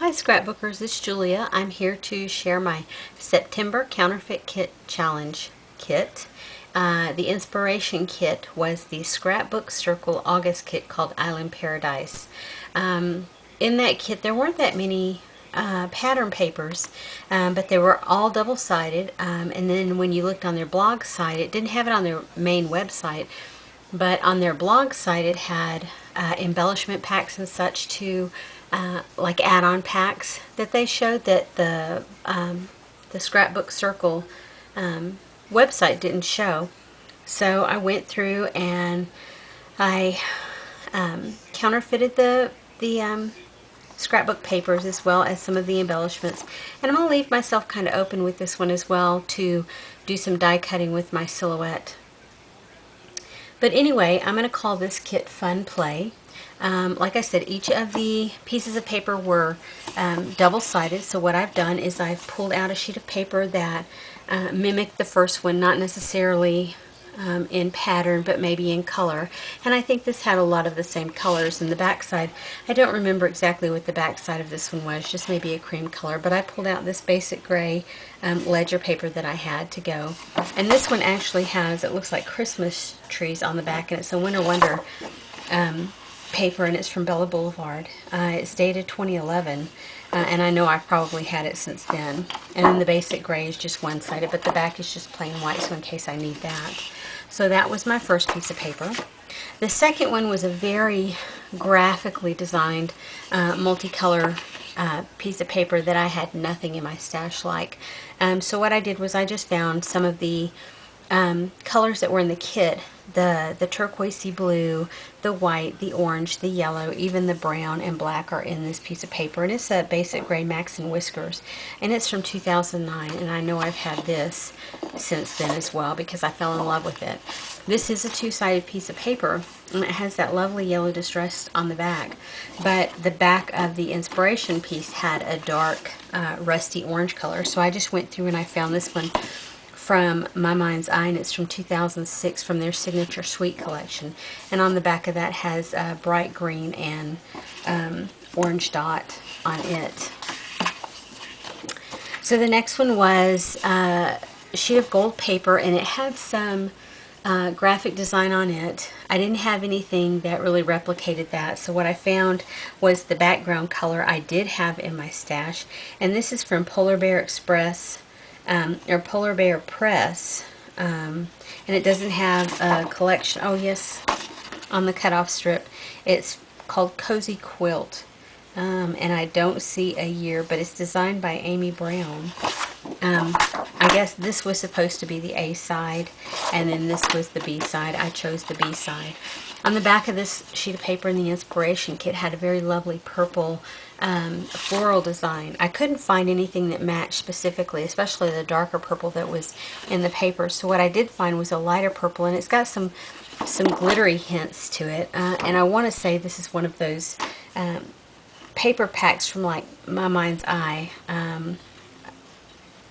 Hi scrapbookers, it's Julia. I'm here to share my September Counterfeit Kit Challenge kit. The inspiration kit was the Scrapbook Circle August kit called Island Paradise. In that kit there weren't that many pattern papers, but they were all double-sided, and then when you looked on their blog site, it didn't have it on their main website, but on their blog site it had embellishment packs and such too, like add-on packs that they showed that the Scrapbook Circle website didn't show. So I went through and I counterfeited the scrapbook papers as well as some of the embellishments, and I'm going to leave myself kind of open with this one as well to do some die cutting with my silhouette. But anyway, I'm going to call this kit Fun Play. Like I said, each of the pieces of paper were double-sided, so what I've done is I've pulled out a sheet of paper that mimicked the first one, not necessarily in pattern, but maybe in color. And I think this had a lot of the same colors in the backside. I don't remember exactly what the backside of this one was, just maybe a cream color, but I pulled out this basic gray ledger paper that I had to go. And this one actually has, it looks like Christmas trees on the back, and it's a Winter Wonder paper, and it's from Bella Boulevard. It's dated 2011, and I know I've probably had it since then. And then the basic gray is just one-sided, but the back is just plain white, so in case I need that. So that was my first piece of paper. The second one was a very graphically designed multicolor piece of paper that I had nothing in my stash like. So what I did was I just found some of the colors that were in the kit, the turquoisey blue, the white, the orange, the yellow, even the brown and black are in this piece of paper. And it's a basic gray Max and Whiskers, and it's from 2009, and I know I've had this since then as well because I fell in love with it. This is a two-sided piece of paper, and it has that lovely yellow distress on the back, but the back of the inspiration piece had a dark rusty orange color, so I just went through and I found this one from My Mind's Eye, and it's from 2006 from their Signature Sweet collection, and on the back of that has a bright green and orange dot on it. So the next one was a sheet of gold paper, and it had some graphic design on it. I didn't have anything that really replicated that, so what I found was the background color I did have in my stash, and this is from Polar Bear Express, or Polar Bear Press, and it doesn't have a collection. Oh yes, on the cutoff strip it's called Cozy Quilt, and I don't see a year, but it's designed by Amy Brown. I guess this was supposed to be the A side, and then this was the B side. I chose the B side. On the back of this sheet of paper in the inspiration kit had a very lovely purple floral design. I couldn't find anything that matched specifically, especially the darker purple that was in the paper. So what I did find was a lighter purple, and it's got some glittery hints to it. And I want to say this is one of those paper packs from like My Mind's Eye.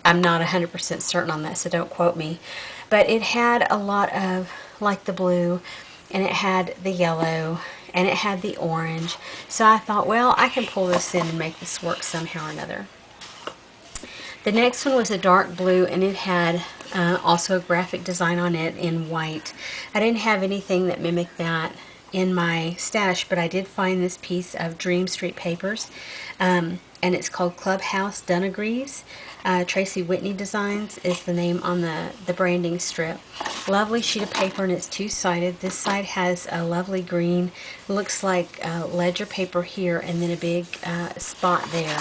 I'm not 100% certain on that, so don't quote me. But it had a lot of, like the blue, and it had the yellow, and it had the orange. So I thought, well, I can pull this in and make this work somehow or another. The next one was a dark blue, and it had also a graphic design on it in white. I didn't have anything that mimicked that in my stash, but I did find this piece of Dream Street papers, and it's called Clubhouse Dunagrees. Tracy Whitney Designs is the name on the branding strip. Lovely sheet of paper, and it's two-sided. This side has a lovely green, looks like ledger paper here, and then a big spot there.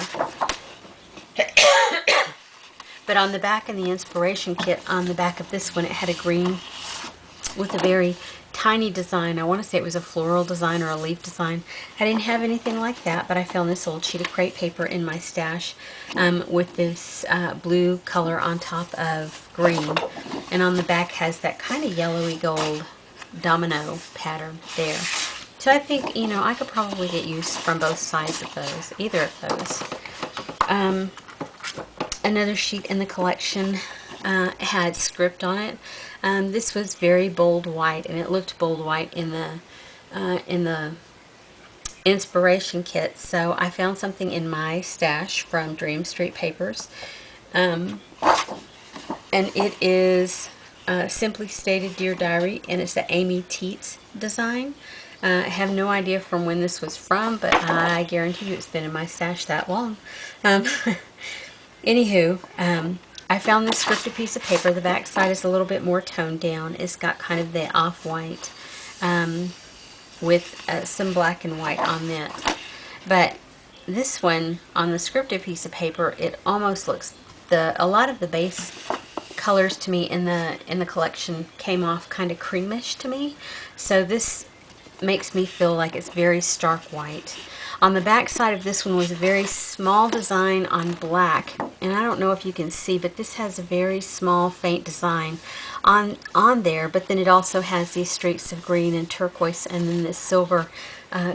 But on the back in the inspiration kit, on the back of this one, it had a green with a very tiny design. I want to say it was a floral design or a leaf design. I didn't have anything like that, but I found this old sheet of crepe paper in my stash with this blue color on top of green, and on the back has that kind of yellowy gold domino pattern there. So I think, you know, I could probably get use from both sides of those, either of those. Another sheet in the collection had script on it. This was very bold white, and it looked bold white in the inspiration kit. So I found something in my stash from Dream Street Papers. And it is Simply Stated Dear Diary, and it's the Amy Teets design. I have no idea from when this was from, but I guarantee you it's been in my stash that long. Um, Anywho, I found this scripted piece of paper. The back side is a little bit more toned down. It's got kind of the off-white with some black and white on it. But this one, on the scripted piece of paper, it almost looks, a lot of the base colors to me in the collection came off kind of creamish to me. So this makes me feel like it's very stark white. On the back side of this one was a very small design on black, and I don't know if you can see, but this has a very small faint design on there, but then it also has these streaks of green and turquoise and then this silver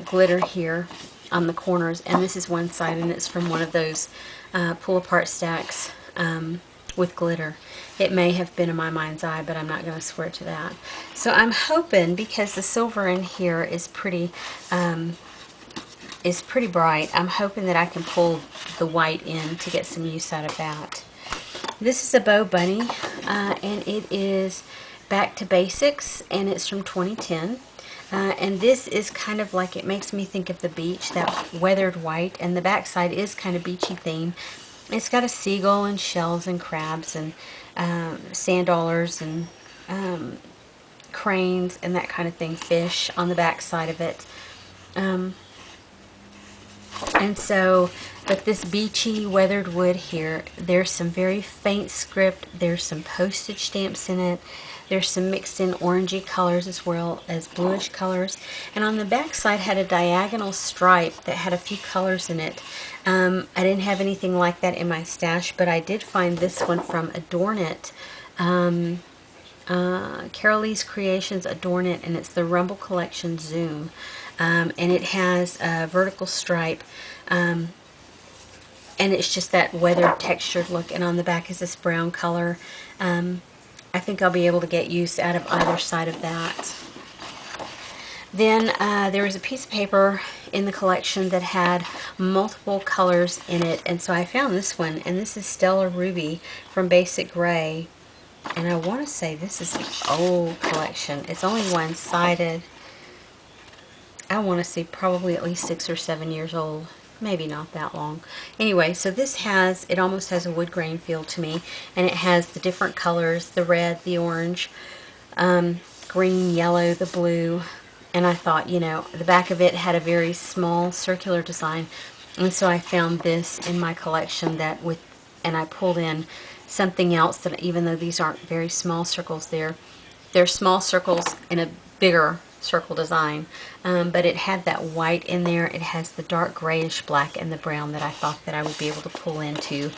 glitter here on the corners. And this is one side, and it's from one of those pull apart stacks with glitter. It may have been in my mind's eye, but I'm not going to swear to that. So I'm hoping, because the silver in here is pretty bright, I'm hoping that I can pull the white in to get some use out of that. This is a Bo Bunny, and it is Back to Basics, and it's from 2010. And this is kind of like, it makes me think of the beach, that weathered white, and the back side is kind of beachy theme. It's got a seagull and shells and crabs and sand dollars and cranes and that kind of thing, fish on the back side of it. And so, but this beachy weathered wood here, there's some very faint script, there's some postage stamps in it, there's some mixed in orangey colors as well as bluish colors, and on the back side had a diagonal stripe that had a few colors in it. I didn't have anything like that in my stash, but I did find this one from Adorn It. Carol Lee's Creations Adorn It, and it's the Rumble Collection Zoom. And it has a vertical stripe, and it's just that weathered textured look, and on the back is this brown color. I think I'll be able to get use out of either side of that. Then there was a piece of paper in the collection that had multiple colors in it, and so I found this one, and this is Stella Ruby from Basic Gray, and I want to say this is an old collection. It's only one-sided. I want to say probably at least 6 or 7 years old. Maybe not that long. Anyway, so this has, it almost has a wood grain feel to me, and it has the different colors, the red, the orange, green, yellow, the blue, and I thought, you know, the back of it had a very small circular design, and so I found this in my collection that with, and I pulled in something else that, even though these aren't very small circles, they're small circles in a bigger circle design, but it had that white in there. It has the dark grayish black and the brown that I thought that I would be able to pull into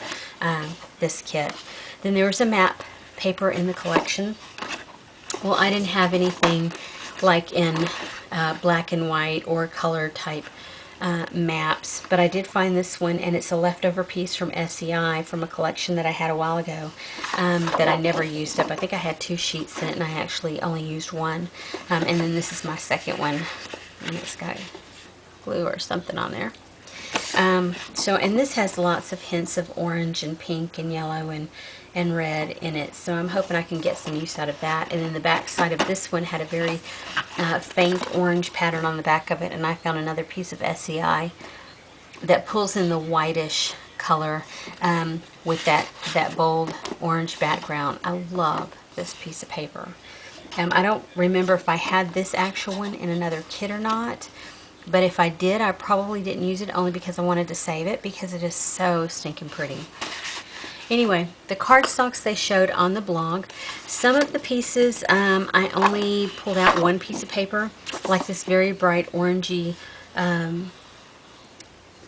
this kit. Then there was a map paper in the collection. Well, I didn't have anything like in black and white or color type maps, but I did find this one, and it's a leftover piece from SEI from a collection that I had a while ago that I never used up. I think I had 2 sheets in it, and I actually only used one. And then this is my second one, and it's got glue or something on there. And this has lots of hints of orange and pink and yellow and red in it, so I'm hoping I can get some use out of that. And then the back side of this one had a very faint orange pattern on the back of it, and I found another piece of SEI that pulls in the whitish color with that bold orange background. I love this piece of paper. I don't remember if I had this actual one in another kit or not, but if I did, I probably didn't use it, only because I wanted to save it because it is so stinking pretty. Anyway, the cardstocks they showed on the blog, some of the pieces I only pulled out one piece of paper, like this very bright orangey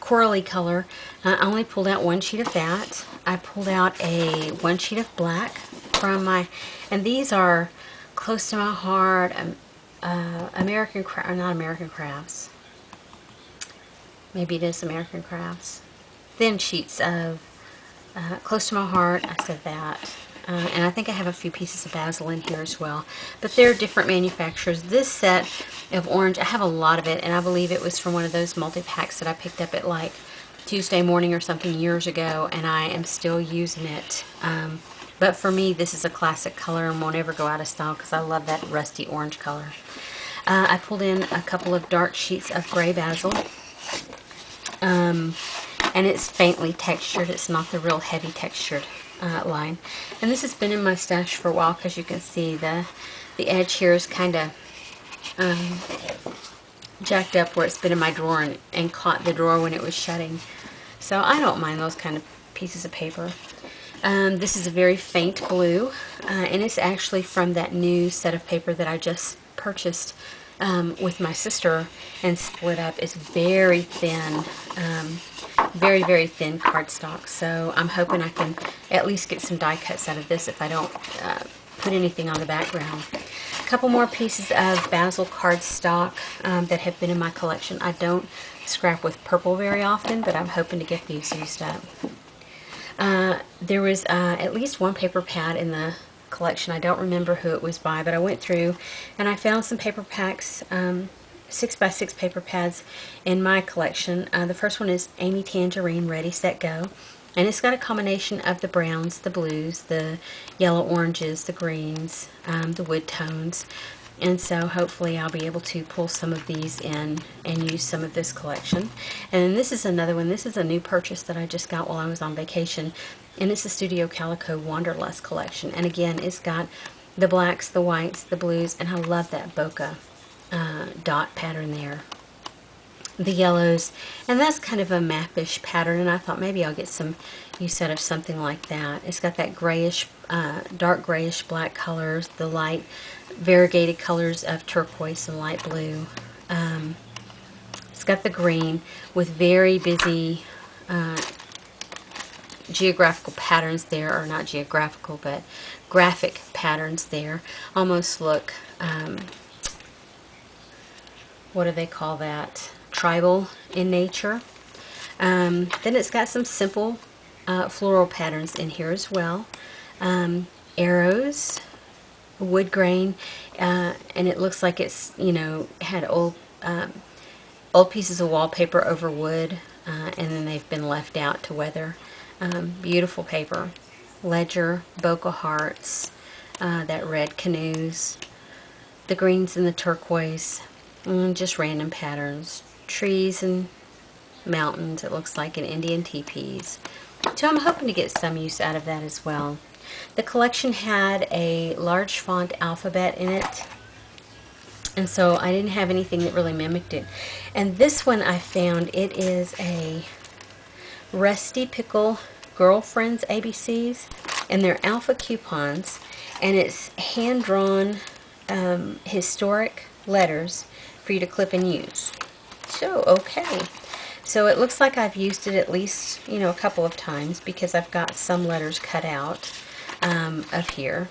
corally color. I only pulled out one sheet of that. I pulled out one sheet of black from my, and these are close to my heart, American Crafts, not American Crafts. Maybe it is American Crafts. Thin sheets of Close to My Heart, I said that. and I think I have a few pieces of basil in here as well. But they're different manufacturers. This set of orange, I have a lot of it, and I believe it was from one of those multi-packs that I picked up at like Tuesday Morning or something years ago, and I am still using it. But for me, this is a classic color and won't ever go out of style because I love that rusty orange color. I pulled in a couple of dark sheets of gray basil. And it's faintly textured. It's not the real heavy textured line. And this has been in my stash for a while because you can see the edge here is kind of jacked up where it's been in my drawer and caught the drawer when it was shutting. So I don't mind those kind of pieces of paper. This is a very faint blue, and it's actually from that new set of paper that I just purchased with my sister and split up. It's very thin, very, very thin cardstock. So I'm hoping I can at least get some die cuts out of this if I don't put anything on the background. A couple more pieces of basil cardstock that have been in my collection. I don't scrap with purple very often, but I'm hoping to get these used up. There was at least one paper pad in the collection. I don't remember who it was by, but I went through and I found some paper packs, 6x6 paper pads in my collection. The first one is Amy Tangerine Ready Set Go, and it's got a combination of the browns, the blues, the yellow oranges, the greens, the wood tones, and so hopefully I'll be able to pull some of these in and use some of this collection. And then this is another one. This is a new purchase that I just got while I was on vacation, and it's the Studio Calico Wanderlust collection. And again, it's got the blacks, the whites, the blues, and I love that bokeh dot pattern there. The yellows, and that's kind of a mappish pattern, and I thought maybe I'll get some use out of something like that. It's got that grayish, dark grayish black colors, the light variegated colors of turquoise and light blue. It's got the green with very busy geographical patterns there, or not geographical, but graphic patterns there. Almost look, what do they call that? Tribal in nature. Then it's got some simple floral patterns in here as well. Arrows, wood grain, and it looks like it's, you know, had old pieces of wallpaper over wood, and then they've been left out to weather. Beautiful paper. Ledger, bokeh hearts, that red canoes, the greens and the turquoise, and just random patterns. Trees and mountains, it looks like, and Indian teepees. So I'm hoping to get some use out of that as well. The collection had a large font alphabet in it, and so I didn't have anything that really mimicked it. And this one I found, it is a Rusty Pickle Girlfriends ABCs, and they're alpha coupons, and it's hand-drawn historic letters for you to clip and use. So, okay. So it looks like I've used it at least, you know, a couple of times because I've got some letters cut out of here.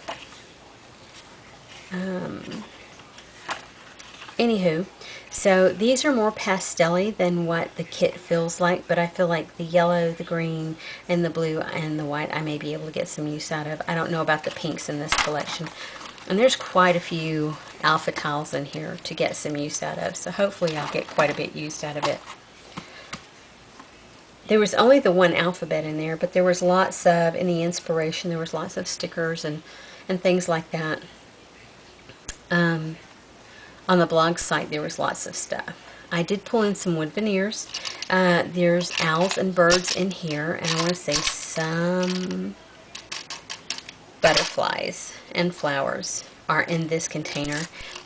Anywho, so these are more pastel-y than what the kit feels like, but I feel like the yellow, the green, and the blue, and the white I may be able to get some use out of. I don't know about the pinks in this collection. And there's quite a few alpha tiles in here to get some use out of, so hopefully I'll get quite a bit used out of it. There was only the one alphabet in there, but there was lots of, in the inspiration, there was lots of stickers and things like that. On the blog site, there was lots of stuff. I did pull in some wood veneers. There's owls and birds in here, and I want to say some butterflies and flowers are in this container.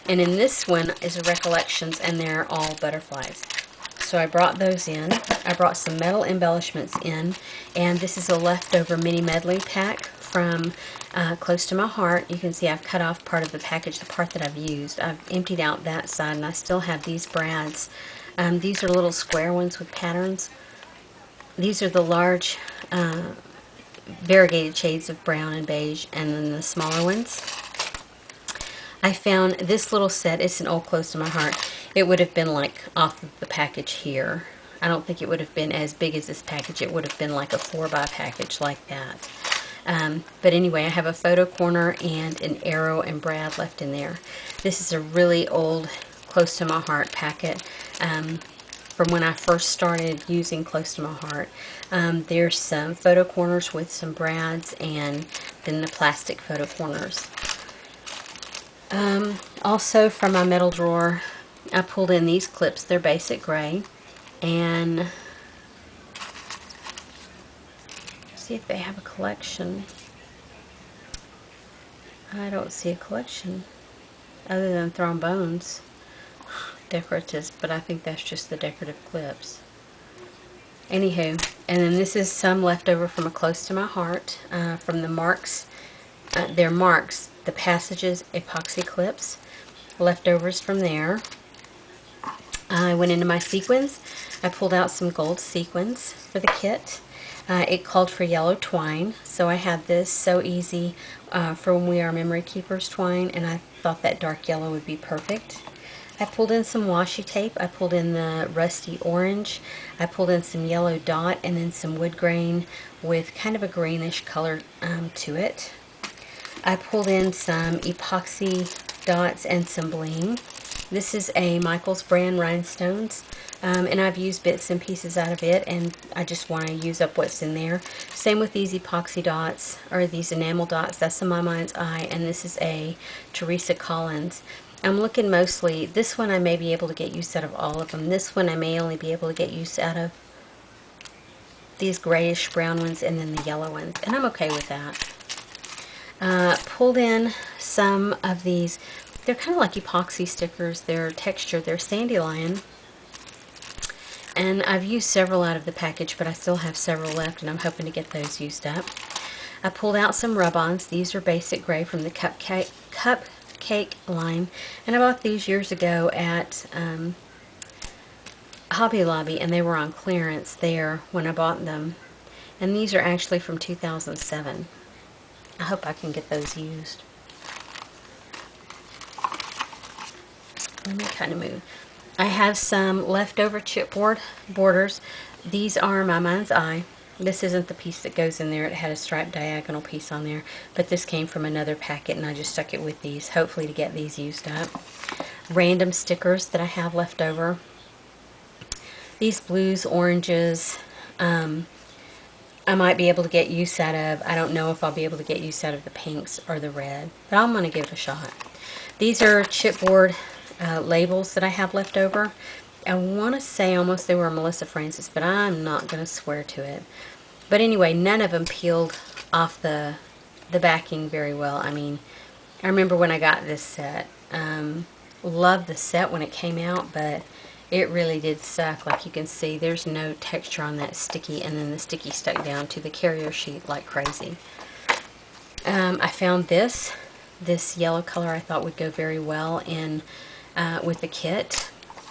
And in this one is Recollections, and they're all butterflies. So I brought those in. I brought some metal embellishments in, and this is a leftover mini medley pack from Close to My Heart. You can see I've cut off part of the package, the part that I've used. I've emptied out that side, and I still have these brads. These are little square ones with patterns. These are the large variegated shades of brown and beige, and then the smaller ones. I found this little set. It's an old Close to My Heart. It would have been like off of the package here. I don't think it would have been as big as this package. It would have been like a 4x package like that. But anyway, I have a photo corner and an arrow and brad left in there. This is a really old, close to my heart packet from when I first started using Close to My Heart. There's some photo corners with some brads and then the plastic photo corners. Also from my metal drawer, I pulled in these clips. They're basic gray, and see if they have a collection. I don't see a collection other than Thrombones decorative, but I think that's just the decorative clips. Anywho, and then this is some leftover from a Close to My Heart from the Marks. They're Marks, the Passages epoxy clips, leftovers from there. I went into my sequins. I pulled out some gold sequins for the kit. It called for yellow twine, so I had this So Easy from We Are Memory Keepers twine, and I thought that dark yellow would be perfect. I pulled in some washi tape. I pulled in the rusty orange. I pulled in some yellow dot and then some wood grain with kind of a greenish color to it. I pulled in some epoxy dots and some bling. This is a Michaels brand rhinestones, and I've used bits and pieces out of it, and I just want to use up what's in there. Same with these epoxy dots, or these enamel dots. That's a My Mind's Eye, and this is a Teresa Collins. I'm looking mostly, this one I may be able to get use out of all of them. This one I may only be able to get use out of these grayish brown ones and then the yellow ones, and I'm okay with that. Pulled in some of these. They're kind of like epoxy stickers. They're textured. They're Sandalion. And I've used several out of the package, but I still have several left, and I'm hoping to get those used up. I pulled out some rub-ons. These are basic gray from the Cupcake line. And I bought these years ago at Hobby Lobby, and they were on clearance there when I bought them. And these are actually from 2007. I hope I can get those used. Let me kind of move. I have some leftover chipboard borders. These are My Mind's Eye. This isn't the piece that goes in there. It had a striped diagonal piece on there, but this came from another packet, and I just stuck it with these, hopefully to get these used up. Random stickers that I have left over. These blues, oranges, I might be able to get use out of. I don't know if I'll be able to get use out of the pinks or the red, but I'm going to give it a shot. These are chipboard labels that I have left over. I want to say almost they were Melissa Francis, but I'm not going to swear to it. But anyway, none of them peeled off the backing very well. I mean, I remember when I got this set. Loved the set when it came out, but it really did suck. Like you can see, there's no texture on that sticky, and then the sticky stuck down to the carrier sheet like crazy. I found this yellow color I thought would go very well in with the kit.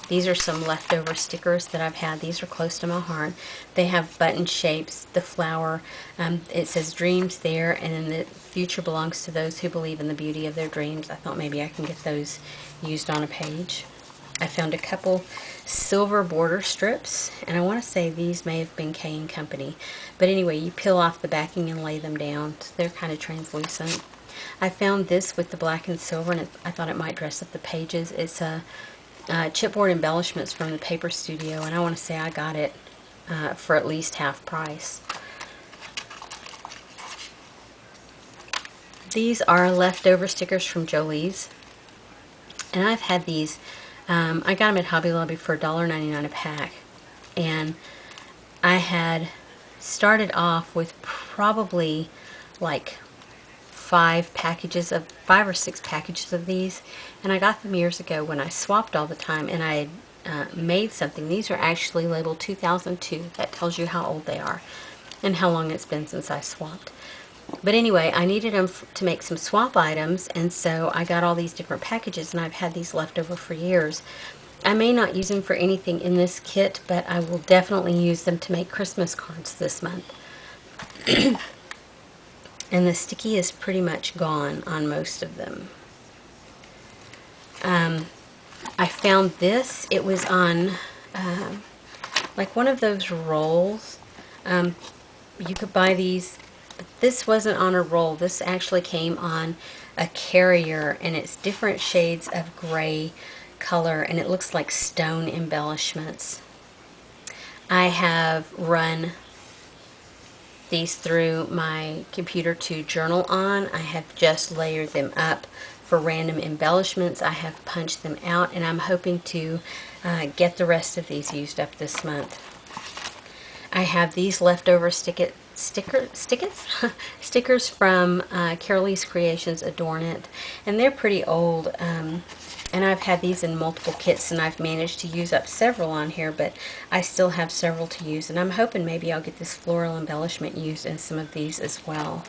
These are some leftover stickers that I've had. These are Close to My Heart. They have button shapes, the flower. It says dreams there, and then the future belongs to those who believe in the beauty of their dreams. I thought maybe I can get those used on a page. I found a couple silver border strips, and I want to say these may have been K & Company. But anyway, you peel off the backing and lay them down. So they're kind of translucent. I found this with the black and silver, and I thought it might dress up the pages. It's a chipboard embellishments from the Paper Studio, and I want to say I got it for at least half price. These are leftover stickers from Jolie's, and I've had these. I got them at Hobby Lobby for $1.99 a pack, and I had started off with probably like 5 or 6 packages of these, and I got them years ago when I swapped all the time, and I made something. These are actually labeled 2002. That tells you how old they are and how long it's been since I swapped. But anyway, I needed them to make some swap items, and so I got all these different packages, and I've had these left over for years. I may not use them for anything in this kit, but I will definitely use them to make Christmas cards this month. And the sticky is pretty much gone on most of them. I found this. It was on like one of those rolls. You could buy these. this wasn't on a roll. This actually came on a carrier, and it's different shades of gray color, and it looks like stone embellishments. I have run these through my computer to journal on. I have just layered them up for random embellishments. I have punched them out, and I'm hoping to get the rest of these used up this month. I have these leftover stickers from Carolee's Creations Adorn It, and they're pretty old, and I've had these in multiple kits, and I've managed to use up several on here, but I still have several to use, and I'm hoping maybe I'll get this floral embellishment used in some of these as well.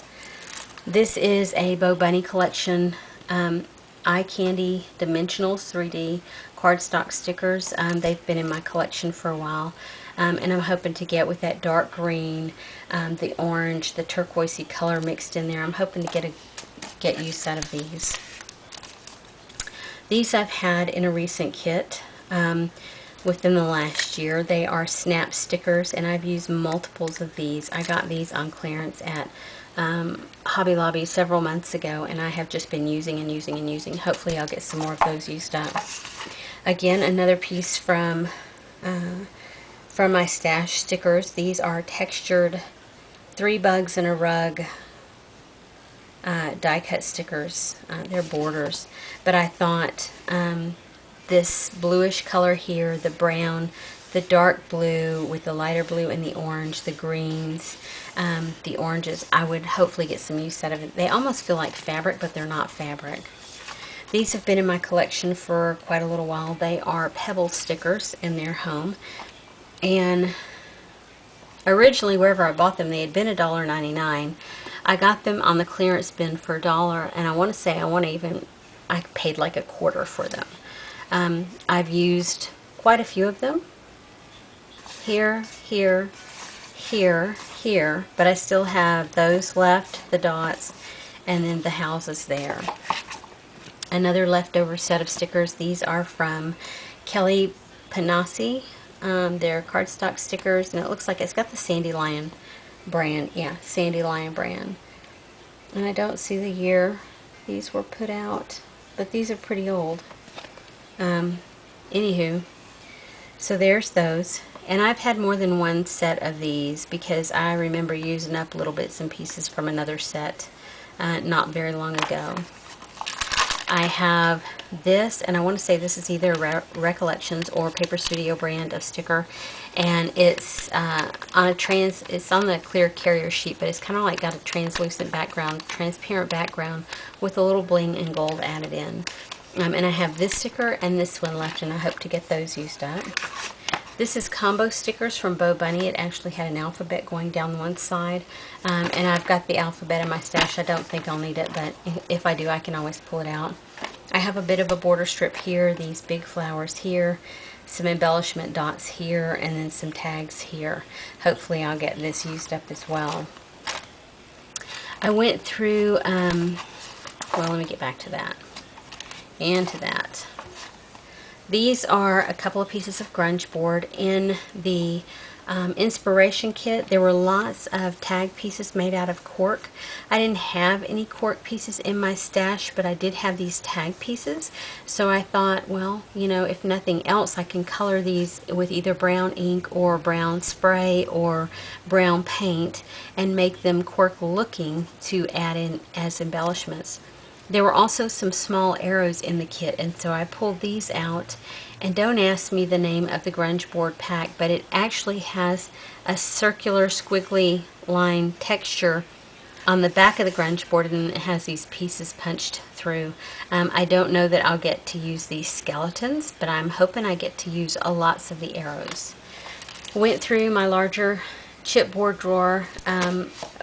This is a Bo Bunny Collection Eye Candy Dimensionals 3D cardstock stickers. They've been in my collection for a while. And I'm hoping to get with that dark green, the orange, the turquoisey color mixed in there. I'm hoping to get use out of these. These I've had in a recent kit within the last year. They are snap stickers, and I've used multiples of these. I got these on clearance at Hobby Lobby several months ago, and I have just been using and using and using. Hopefully I'll get some more of those used up. Again, another piece from my stash stickers. These are textured 3 bugs in a rug die cut stickers. They're borders, but I thought this bluish color here, the brown, the dark blue with the lighter blue and the orange, the greens, the oranges, I would hopefully get some use out of it. They almost feel like fabric, but they're not fabric. These have been in my collection for quite a little while. They are pebble stickers in their home. And originally, wherever I bought them, they had been $1.99. I got them on the clearance bin for $1, and I want to say I paid like $0.25 for them. I've used quite a few of them. Here, here, here, here, but I still have those left, the dots, and then the houses there. Another leftover set of stickers. These are from Kelly Panassi. They're cardstock stickers, and it looks like it's got the Sandy Lion brand. Yeah, Sandy Lion brand. And I don't see the year these were put out, but these are pretty old. Anywho, so there's those. And I've had more than one set of these because I remember using up little bits and pieces from another set not very long ago. I have this, and I want to say this is either Recollections or Paper Studio brand of sticker, and it's it's on the clear carrier sheet, but it's kind of like got a translucent background, transparent background with a little bling and gold added in. And I have this sticker and this one left, and I hope to get those used up. This is combo stickers from Bo Bunny. It actually had an alphabet going down one side, and I've got the alphabet in my stash. I don't think I'll need it, but if I do, I can always pull it out. I have a bit of a border strip here, these big flowers here, some embellishment dots here, and then some tags here. Hopefully I'll get this used up as well. I went through, well, let me get back to that, and to that. These are a couple of pieces of grunge board. In the inspiration kit, there were lots of tag pieces made out of cork. I didn't have any cork pieces in my stash, but I did have these tag pieces. So I thought, well, you know, if nothing else, I can color these with either brown ink or brown spray or brown paint and make them cork looking to add in as embellishments. There were also some small arrows in the kit, and so I pulled these out. And don't ask me the name of the grunge board pack, but it actually has a circular squiggly line texture on the back of the grunge board, and it has these pieces punched through. I don't know that I'll get to use these skeletons, but I'm hoping I get to use lots of the arrows. Went through my larger chipboard drawer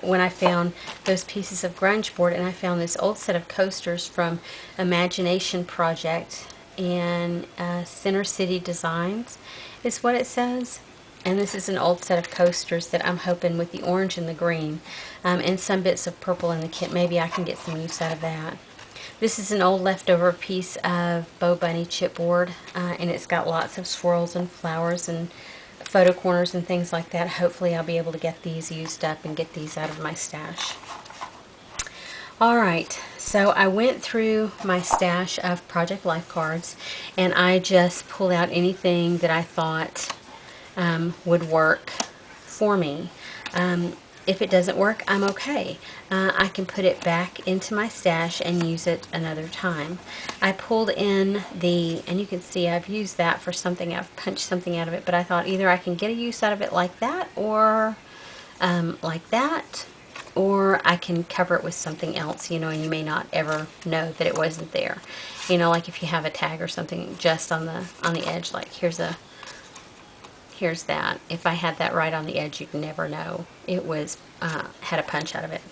when I found those pieces of grunge board, and I found this old set of coasters from Imagination Project, and Center City Designs is what it says. And this is an old set of coasters that I'm hoping with the orange and the green and some bits of purple in the kit, maybe I can get some use out of that. This is an old leftover piece of Bo Bunny chipboard, and it's got lots of swirls and flowers and photo corners and things like that. Hopefully I'll be able to get these used up and get these out of my stash. Alright, so I went through my stash of Project Life cards and I just pulled out anything that I thought would work for me. If it doesn't work, I'm okay. I can put it back into my stash and use it another time. I pulled in and you can see I've used that for something. I've punched something out of it, but I thought either I can get a use out of it like that, or like that, or I can cover it with something else, and you may not ever know that it wasn't there. Like if you have a tag or something just on the edge, like here's that. If I had that right on the edge, you'd never know it was had a punch out of it.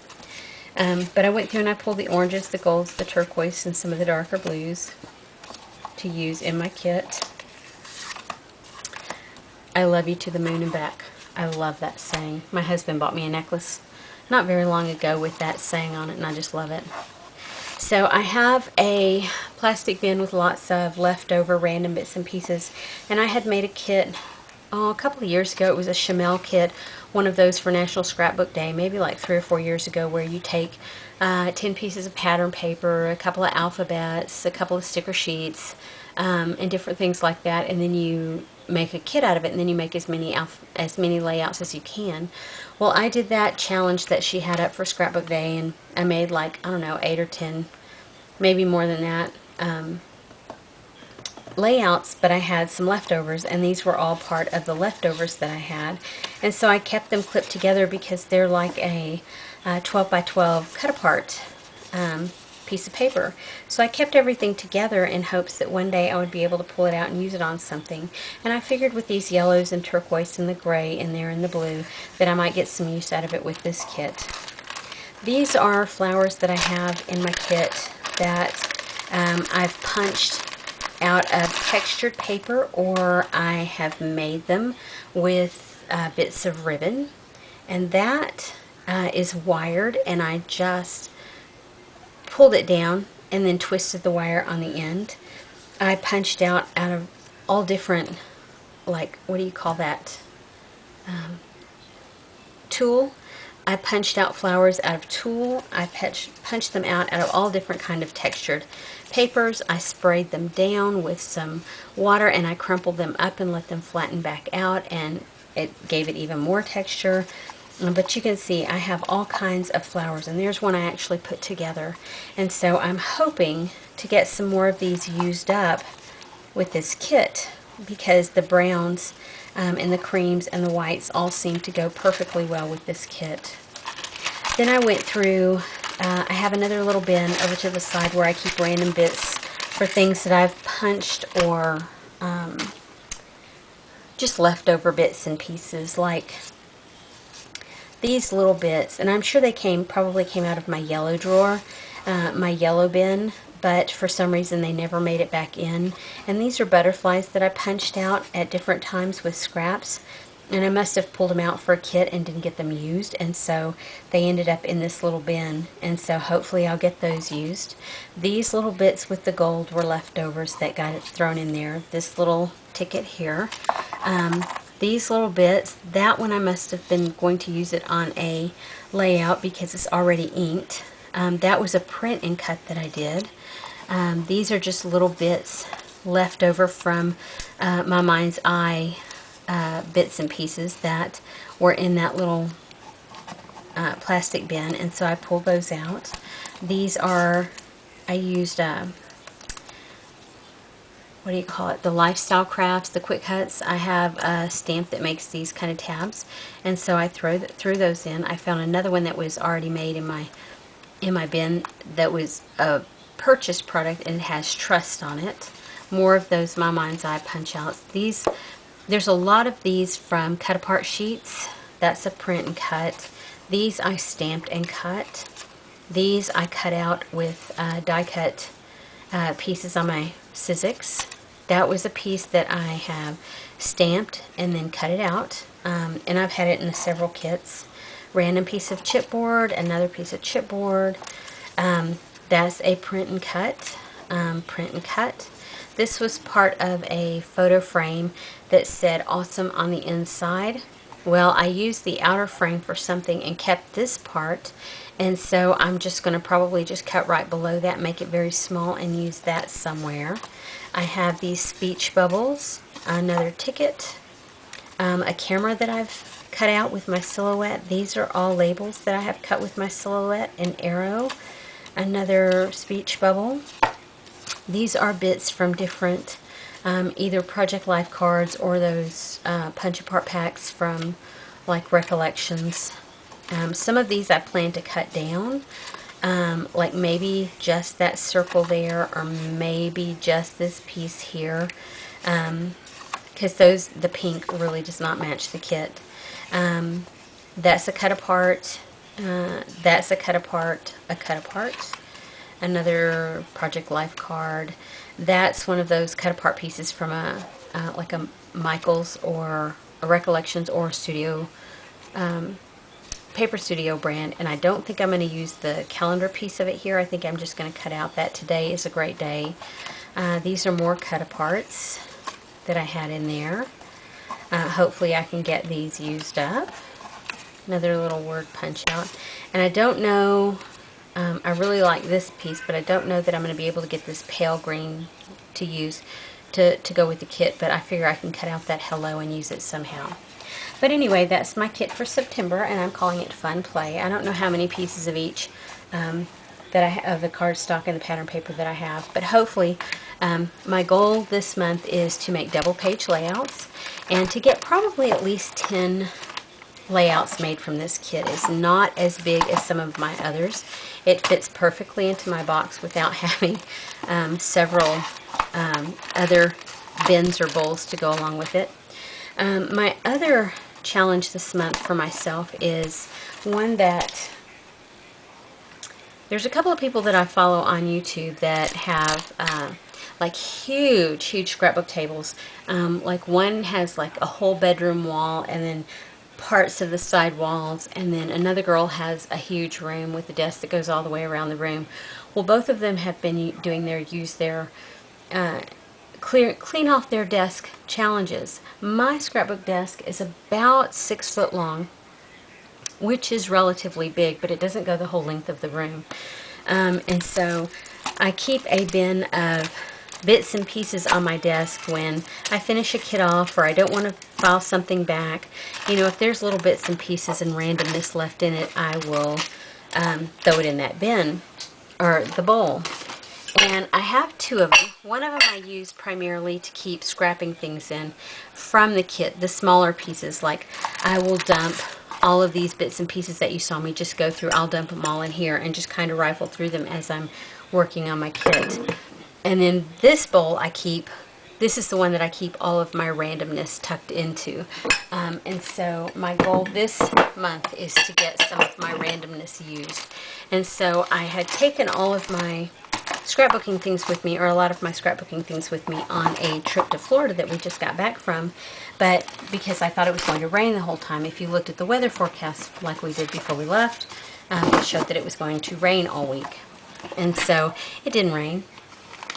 But I went through and I pulled the oranges, the golds, the turquoise, and some of the darker blues to use in my kit. I love you to the moon and back. I love that saying. My husband bought me a necklace not very long ago with that saying on it, and I just love it. So I have a plastic bin with lots of leftover random bits and pieces, and I had made a kit a couple of years ago. It was a Chamel kit, one of those for National Scrapbook Day, maybe like 3 or 4 years ago, where you take 10 pieces of pattern paper, a couple of alphabets, a couple of sticker sheets, and different things like that, and then you make a kit out of it, and then you make as many layouts as you can. Well, I did that challenge that she had up for Scrapbook Day, and I made like, I don't know, 8 or 10, maybe more than that, layouts, but I had some leftovers, and these were all part of the leftovers that I had, and so I kept them clipped together because they're like a 12 by 12 cut apart piece of paper. So I kept everything together in hopes that one day I would be able to pull it out and use it on something. And I figured with these yellows and turquoise and the gray in there and the blue that I might get some use out of it with this kit. These are flowers that I have in my kit that I've punched out of textured paper, or I have made them with bits of ribbon. And that is wired, and I just pulled it down and then twisted the wire on the end. I punched out of all different, like, what do you call that? Tulle. I punched out flowers out of tulle. I punched them out of all different kind of textured papers. I sprayed them down with some water, and I crumpled them up and let them flatten back out, and it gave it even more texture. But you can see I have all kinds of flowers, and there's one I actually put together. And so I'm hoping to get some more of these used up with this kit, because the browns and the creams and the whites all seem to go perfectly well with this kit. Then I went through, I have another little bin over to the side where I keep random bits for things that I've punched, or just leftover bits and pieces, like these little bits, and I'm sure they probably came out of my yellow drawer, my yellow bin, but for some reason they never made it back in. And these are butterflies that I punched out at different times with scraps, and I must have pulled them out for a kit and didn't get them used, and so they ended up in this little bin, and so hopefully I'll get those used. These little bits with the gold were leftovers that got it thrown in there. This little ticket here, these little bits, that one I must have been going to use it on a layout because it's already inked. That was a print and cut that I did. These are just little bits left over from my mind's eye bits and pieces that were in that little plastic bin, and so I pulled those out. These are, I used what do you call it, the Lifestyle Crafts, the Quick Cuts. I have a stamp that makes these kind of tabs, and so I threw those in. I found another one that was already made in my bin that was a purchased product, and it has Trust on it. More of those My Mind's Eye punch outs. There's a lot of these from cut apart sheets. That's a print and cut. These I stamped and cut. These I cut out with die cut pieces on my Sizzix. That was a piece that I have stamped and then cut it out, and I've had it in several kits. Random piece of chipboard, another piece of chipboard. That's a print and cut. This was part of a photo frame that said awesome on the inside Well, I used the outer frame for something and kept this part, and so I'm just going to probably just cut right below that, make it very small, and use that somewhere. I have these speech bubbles, another ticket, a camera that I've cut out with my silhouette. These are all labels that I have cut with my silhouette, an arrow, another speech bubble. These are bits from different either Project Life cards or those punch apart packs from like Recollections. Some of these I plan to cut down, like maybe just that circle there, or maybe just this piece here, because the pink really does not match the kit. That's a cut apart, that's a cut apart, another Project Life card. That's one of those cut apart pieces from like a Michaels or a Recollections or a Studio, Paper Studio brand, and I don't think I'm going to use the calendar piece of it here. I think I'm just going to cut out that Today is a Great Day. These are more cut aparts that I had in there. Hopefully I can get these used up. Another little word punch out. And I don't know, I really like this piece, but I don't know that I'm going to be able to get this pale green to use to go with the kit, but I figure I can cut out that hello and use it somehow. But anyway, that's my kit for September, and I'm calling it Fun Play. I don't know how many pieces of each of the cardstock and the pattern paper that I have, but hopefully my goal this month is to make double page layouts and to get probably at least 10 layouts made from this kit. It's not as big as some of my others. It fits perfectly into my box without having several other bins or bowls to go along with it. My other challenge this month for myself is one that there's a couple of people that I follow on YouTube that have like huge scrapbook tables. Like one has like a whole bedroom wall and then parts of the side walls, and then another girl has a huge room with a desk that goes all the way around the room. Well, both of them have been doing their clean off their desk challenges. My scrapbook desk is about 6 foot long, which is relatively big, but it doesn't go the whole length of the room. And so I keep a bin of bits and pieces on my desk when I finish a kit off, or I don't want to file something back. You know, if there's little bits and pieces and randomness left in it, I will throw it in that bin or the bowl. And I have two of them. One of them I use primarily to keep scrapping things in from the kit, the smaller pieces. Like I will dump all of these bits and pieces that you saw me just go through. I'll dump them all in here and just kind of rifle through them as I'm working on my kit. And then this bowl I keep, this is the one that I keep all of my randomness tucked into. And so my goal this month is to get some of my randomness used. And so I had taken all of my scrapbooking things with me, or a lot of my scrapbooking things with me, on a trip to Florida that we just got back from. But because I thought it was going to rain the whole time, if you looked at the weather forecast like we did before we left, it showed that it was going to rain all week. And so it didn't rain.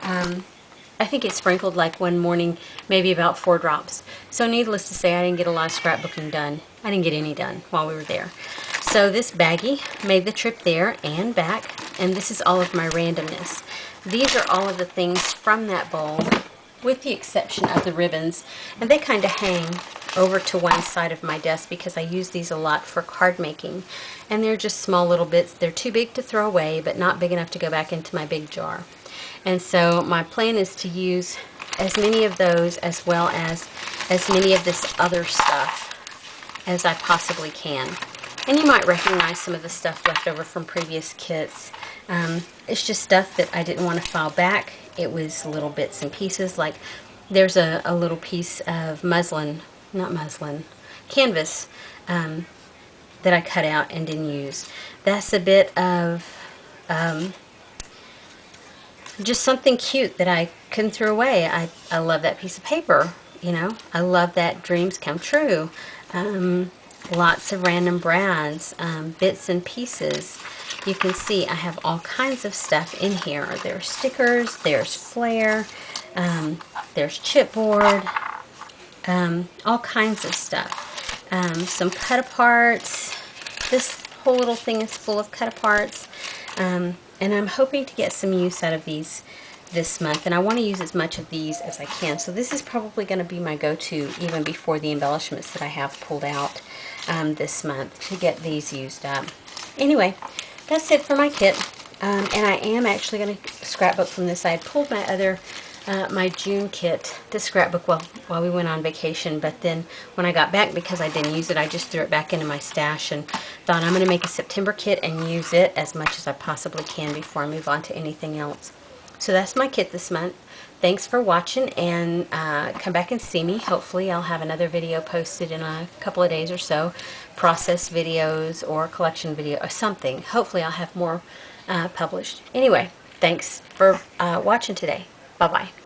I think it sprinkled like one morning, maybe about 4 drops. So needless to say, I didn't get a lot of scrapbooking done. I didn't get any done while we were there. So this baggie made the trip there and back, and this is all of my randomness. These are all of the things from that bowl, with the exception of the ribbons, and they kind of hang over to one side of my desk because I use these a lot for card making. And they're just small little bits. They're too big to throw away, but not big enough to go back into my big jar. And so my plan is to use as many of those as well as many of this other stuff as I possibly can. And you might recognize some of the stuff left over from previous kits. It's just stuff that I didn't want to file back. It was little bits and pieces. Like there's a little piece of canvas that I cut out and didn't use. That's a bit of just something cute that I couldn't throw away. I love that piece of paper, you know. I love that Dreams Come True. Lots of random brands, bits and pieces. You can see I have all kinds of stuff in here. There's stickers, there's flair, there's chipboard, all kinds of stuff. some cut-aparts. This whole little thing is full of cut-aparts, and I'm hoping to get some use out of these this month, and I want to use as much of these as I can. So this is probably going to be my go-to even before the embellishments that I have pulled out this month, to get these used up. Anyway, that's it for my kit, and I am actually going to scrapbook from this. I had pulled my other my June kit to scrapbook while we went on vacation, but then when I got back, because I didn't use it, I just threw it back into my stash and thought I'm going to make a September kit and use it as much as I possibly can before I move on to anything else. So that's my kit this month. Thanks for watching, and come back and see me. Hopefully I'll have another video posted in a couple of days or so, process videos or collection video or something. Hopefully I'll have more published. Anyway, thanks for watching today. Bye-bye.